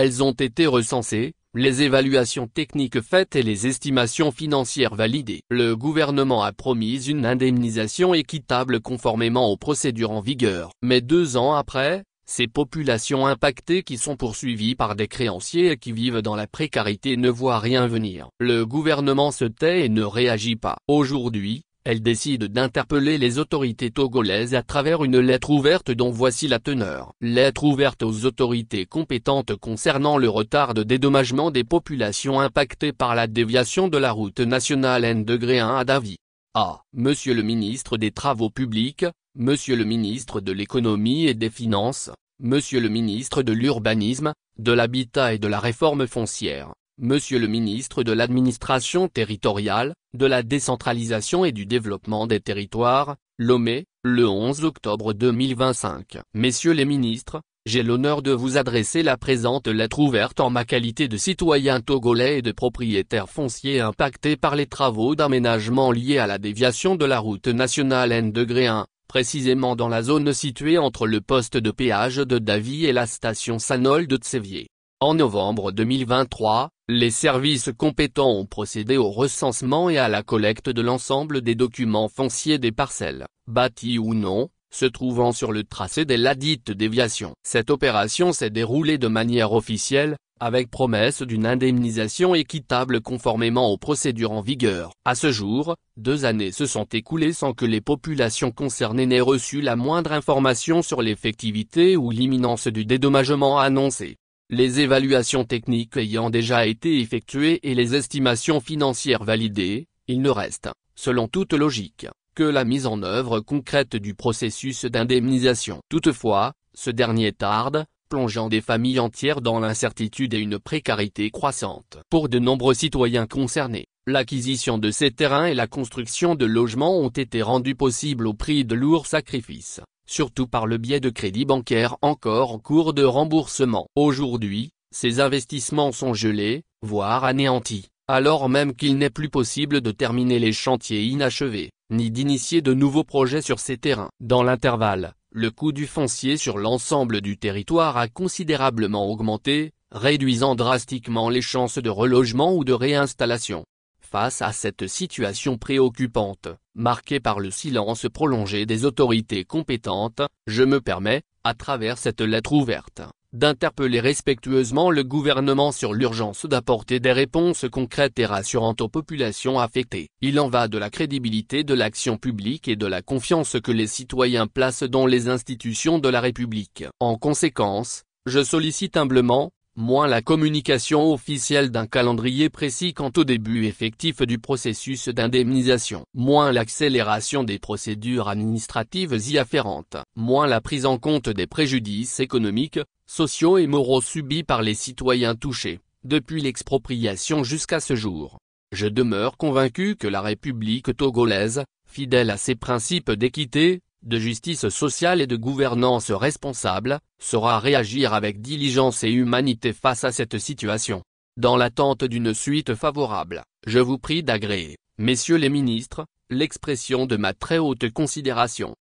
Elles ont été recensées, les évaluations techniques faites et les estimations financières validées. Le gouvernement a promis une indemnisation équitable conformément aux procédures en vigueur. Mais 2 ans après, ces populations impactées qui sont poursuivies par des créanciers et qui vivent dans la précarité ne voient rien venir. Le gouvernement se tait et ne réagit pas. Aujourd'hui, elle décide d'interpeller les autorités togolaises à travers une lettre ouverte dont voici la teneur. Lettre ouverte aux autorités compétentes concernant le retard de dédommagement des populations impactées par la déviation de la route nationale N-1 à Davy. A. Monsieur le ministre des Travaux publics, Monsieur le ministre de l'Économie et des Finances, Monsieur le ministre de l'Urbanisme, de l'Habitat et de la Réforme foncière, Monsieur le ministre de l'Administration territoriale, de la décentralisation et du développement des territoires, Lomé, le 11 octobre 2025. Messieurs les ministres, j'ai l'honneur de vous adresser la présente lettre ouverte en ma qualité de citoyen togolais et de propriétaire foncier impacté par les travaux d'aménagement liés à la déviation de la route nationale N-1, précisément dans la zone située entre le poste de péage de Davy et la station Sanol de Tsevier. En novembre 2023, les services compétents ont procédé au recensement et à la collecte de l'ensemble des documents fonciers des parcelles, bâties ou non, se trouvant sur le tracé de ladite déviation. Cette opération s'est déroulée de manière officielle, avec promesse d'une indemnisation équitable conformément aux procédures en vigueur. À ce jour, 2 années se sont écoulées sans que les populations concernées n'aient reçu la moindre information sur l'effectivité ou l'imminence du dédommagement annoncé. Les évaluations techniques ayant déjà été effectuées et les estimations financières validées, il ne reste, selon toute logique, que la mise en œuvre concrète du processus d'indemnisation. Toutefois, ce dernier tarde, plongeant des familles entières dans l'incertitude et une précarité croissante. Pour de nombreux citoyens concernés, l'acquisition de ces terrains et la construction de logements ont été rendus possibles au prix de lourds sacrifices, surtout par le biais de crédits bancaires encore en cours de remboursement. Aujourd'hui, ces investissements sont gelés, voire anéantis, alors même qu'il n'est plus possible de terminer les chantiers inachevés, ni d'initier de nouveaux projets sur ces terrains. Dans l'intervalle, le coût du foncier sur l'ensemble du territoire a considérablement augmenté, réduisant drastiquement les chances de relogement ou de réinstallation. Face à cette situation préoccupante, marquée par le silence prolongé des autorités compétentes, je me permets, à travers cette lettre ouverte, d'interpeller respectueusement le gouvernement sur l'urgence d'apporter des réponses concrètes et rassurantes aux populations affectées. Il en va de la crédibilité de l'action publique et de la confiance que les citoyens placent dans les institutions de la République. En conséquence, je sollicite humblement, moins la communication officielle d'un calendrier précis quant au début effectif du processus d'indemnisation, moins l'accélération des procédures administratives y afférentes, moins la prise en compte des préjudices économiques, sociaux et moraux subis par les citoyens touchés, depuis l'expropriation jusqu'à ce jour. Je demeure convaincu que la République togolaise, fidèle à ses principes d'équité, de justice sociale et de gouvernance responsable, saura réagir avec diligence et humanité face à cette situation. Dans l'attente d'une suite favorable, je vous prie d'agréer, messieurs les ministres, l'expression de ma très haute considération.